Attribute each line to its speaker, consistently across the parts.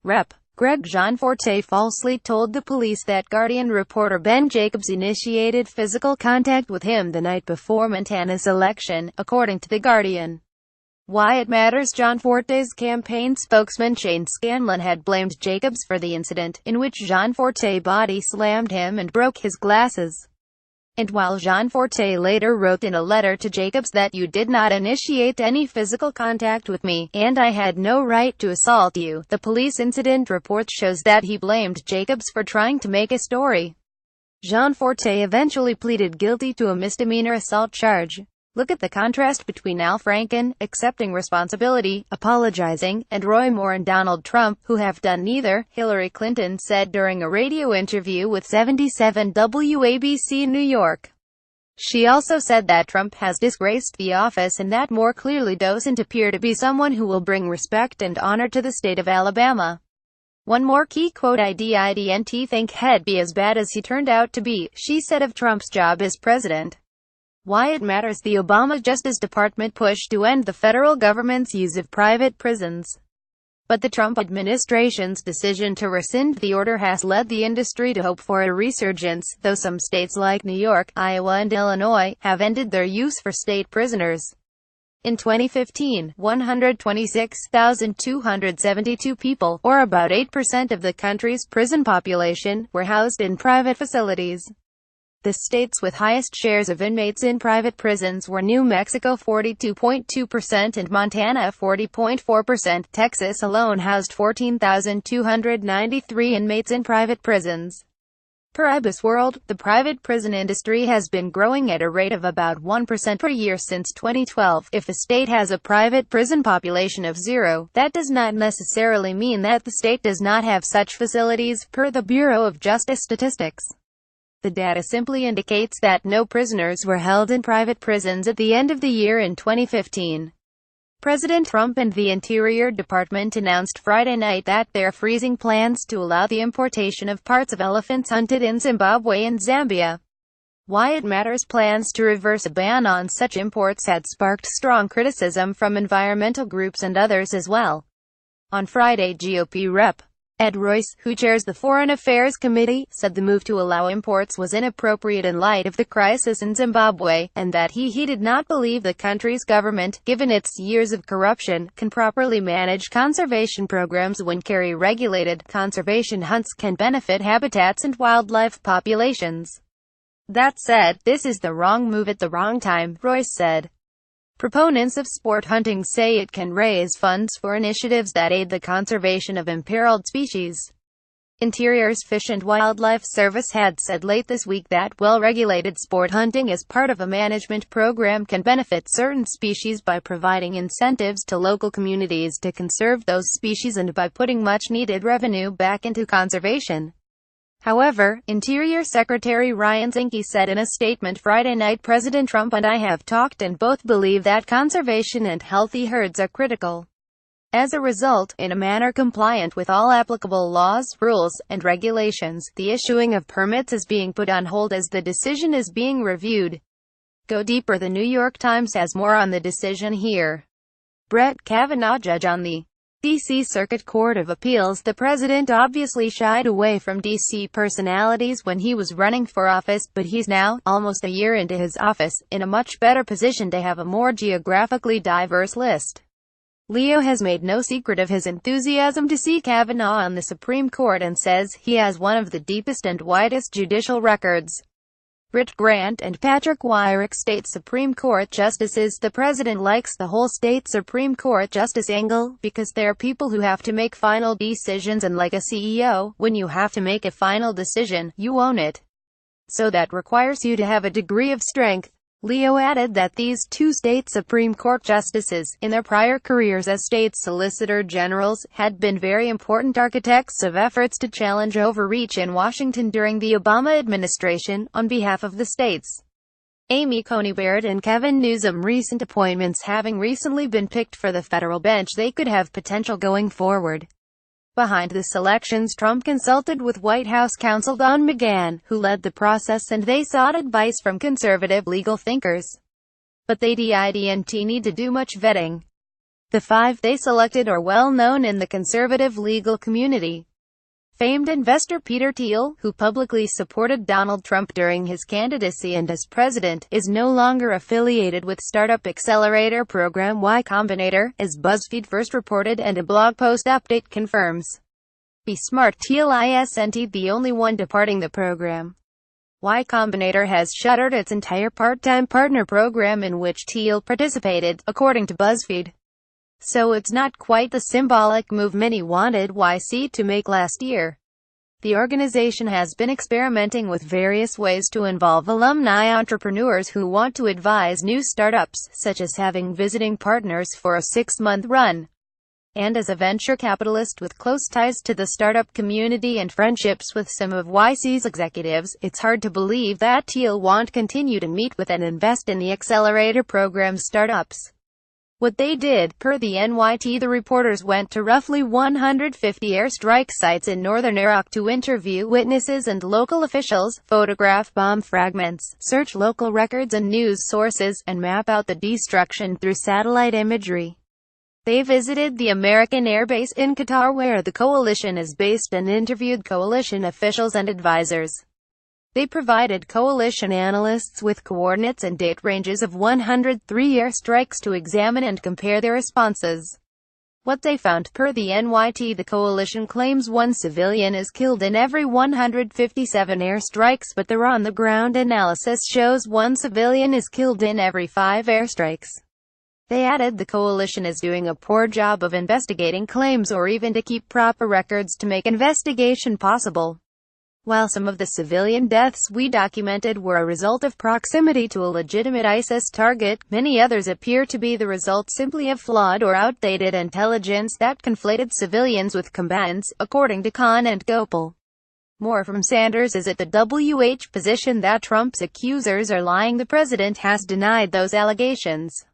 Speaker 1: Rep. Greg Gianforte falsely told the police that Guardian reporter Ben Jacobs initiated physical contact with him the night before Montana's election, according to The Guardian. Why it matters. Gianforte's campaign spokesman Shane Scanlon had blamed Jacobs for the incident, in which Gianforte body slammed him and broke his glasses. And while Gianforte later wrote in a letter to Jacobs that "you did not initiate any physical contact with me, and I had no right to assault you," the police incident report shows that he blamed Jacobs for trying to make a story. Gianforte eventually pleaded guilty to a misdemeanor assault charge. Look at the contrast between Al Franken, accepting responsibility, apologizing, and Roy Moore and Donald Trump, who have done neither, Hillary Clinton said during a radio interview with 77 WABC New York. She also said that Trump has disgraced the office and that Moore clearly doesn't appear to be someone who will bring respect and honor to the state of Alabama. One more key quote: "I didn't think he'd be as bad as he turned out to be," she said of Trump's job as president. Why it matters. The Obama Justice Department pushed to end the federal government's use of private prisons. But the Trump administration's decision to rescind the order has led the industry to hope for a resurgence, though some states like New York, Iowa and Illinois have ended their use for state prisoners. In 2015, 126,272 people, or about 8% of the country's prison population, were housed in private facilities. The states with highest shares of inmates in private prisons were New Mexico 42.2% and Montana 40.4%. Texas alone housed 14,293 inmates in private prisons. Per IBIS World, the private prison industry has been growing at a rate of about 1% per year since 2012. If a state has a private prison population of 0, that does not necessarily mean that the state does not have such facilities, per the Bureau of Justice Statistics. The data simply indicates that no prisoners were held in private prisons at the end of the year in 2015. President Trump and the Interior Department announced Friday night that they're freezing plans to allow the importation of parts of elephants hunted in Zimbabwe and Zambia. Why it matters. Plans to reverse a ban on such imports had sparked strong criticism from environmental groups and others as well. On Friday, GOP Rep. Ed Royce, who chairs the Foreign Affairs Committee, said the move to allow imports was inappropriate in light of the crisis in Zimbabwe, and that he did not believe the country's government, given its years of corruption, can properly manage conservation programs when carry-regulated conservation hunts can benefit habitats and wildlife populations. That said, this is the wrong move at the wrong time, Royce said. Proponents of sport hunting say it can raise funds for initiatives that aid the conservation of imperiled species. Interior's Fish and Wildlife Service had said late this week that well-regulated sport hunting as part of a management program can benefit certain species by providing incentives to local communities to conserve those species and by putting much-needed revenue back into conservation. However, Interior Secretary Ryan Zinke said in a statement Friday night, "President Trump and I have talked and both believe that conservation and healthy herds are critical. As a result, in a manner compliant with all applicable laws, rules, and regulations, the issuing of permits is being put on hold as the decision is being reviewed." Go deeper. The New York Times has more on the decision here. Brett Kavanaugh, judge on the D.C. Circuit Court of Appeals. The president obviously shied away from D.C. personalities when he was running for office, but he's now, almost a year into his office, in a much better position to have a more geographically diverse list. Leo has made no secret of his enthusiasm to see Kavanaugh on the Supreme Court and says he has one of the deepest and widest judicial records. Britt Grant and Patrick Wyrick, state Supreme Court justices. The president likes the whole state Supreme Court justice angle, because they're people who have to make final decisions, and like a CEO, when you have to make a final decision, you own it. So that requires you to have a degree of strength. Leo added that these two state Supreme Court justices, in their prior careers as state solicitor generals, had been very important architects of efforts to challenge overreach in Washington during the Obama administration, on behalf of the states. Amy Coney Barrett and Kevin Newsom, recent appointments having recently been picked for the federal bench, they could have potential going forward. Behind the selections, Trump consulted with White House counsel Don McGahn, who led the process, and they sought advice from conservative legal thinkers. But they didn't need to do much vetting. The five they selected are well known in the conservative legal community. Famed investor Peter Thiel, who publicly supported Donald Trump during his candidacy and as president, is no longer affiliated with startup accelerator program Y Combinator, as BuzzFeed first reported and a blog post update confirms. Be smart. Thiel isn't the only one departing the program. Y Combinator has shuttered its entire part-time partner program in which Thiel participated, according to BuzzFeed. So it's not quite the symbolic move many wanted YC to make last year. The organization has been experimenting with various ways to involve alumni entrepreneurs who want to advise new startups, such as having visiting partners for a 6-month run. And as a venture capitalist with close ties to the startup community and friendships with some of YC's executives, it's hard to believe that Thiel won't continue to meet with and invest in the accelerator program's startups. What they did, per the NYT, the reporters went to roughly 150 airstrike sites in northern Iraq to interview witnesses and local officials, photograph bomb fragments, search local records and news sources, and map out the destruction through satellite imagery. They visited the American Air Base in Qatar where the coalition is based and interviewed coalition officials and advisors. They provided coalition analysts with coordinates and date ranges of 103 airstrikes to examine and compare their responses. What they found, per the NYT, the coalition claims one civilian is killed in every 157 airstrikes, but their on-the-ground analysis shows one civilian is killed in every 5 airstrikes. They added the coalition is doing a poor job of investigating claims or even to keep proper records to make investigation possible. While some of the civilian deaths we documented were a result of proximity to a legitimate ISIS target, many others appear to be the result simply of flawed or outdated intelligence that conflated civilians with combatants, according to Khan and Gopal. More from Sanders. Is it the WH position that Trump's accusers are lying? The president has denied those allegations.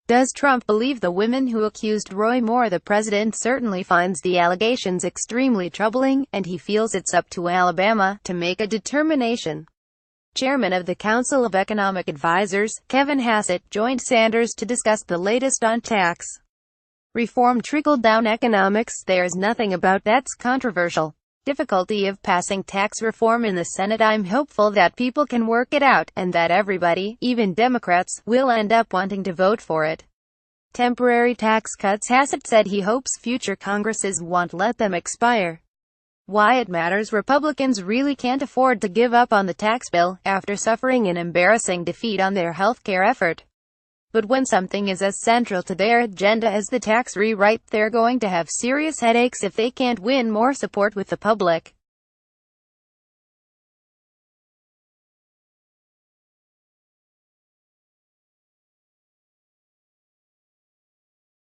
Speaker 1: Does Trump believe the women who accused Roy Moore? The president certainly finds the allegations extremely troubling, and he feels it's up to Alabama to make a determination. Chairman of the Council of Economic Advisers, Kevin Hassett, joined Sanders to discuss the latest on tax reform. Trickle-down economics. There's nothing about that's controversial. Difficulty of passing tax reform in the Senate. I'm hopeful that people can work it out, and that everybody, even Democrats, will end up wanting to vote for it. Temporary tax cuts. Hassett said he hopes future Congresses won't let them expire. Why it matters. Republicans really can't afford to give up on the tax bill, after suffering an embarrassing defeat on their health care effort. But when something is as central to their agenda as the tax rewrite, they're going to have serious headaches if they can't win more support with the public.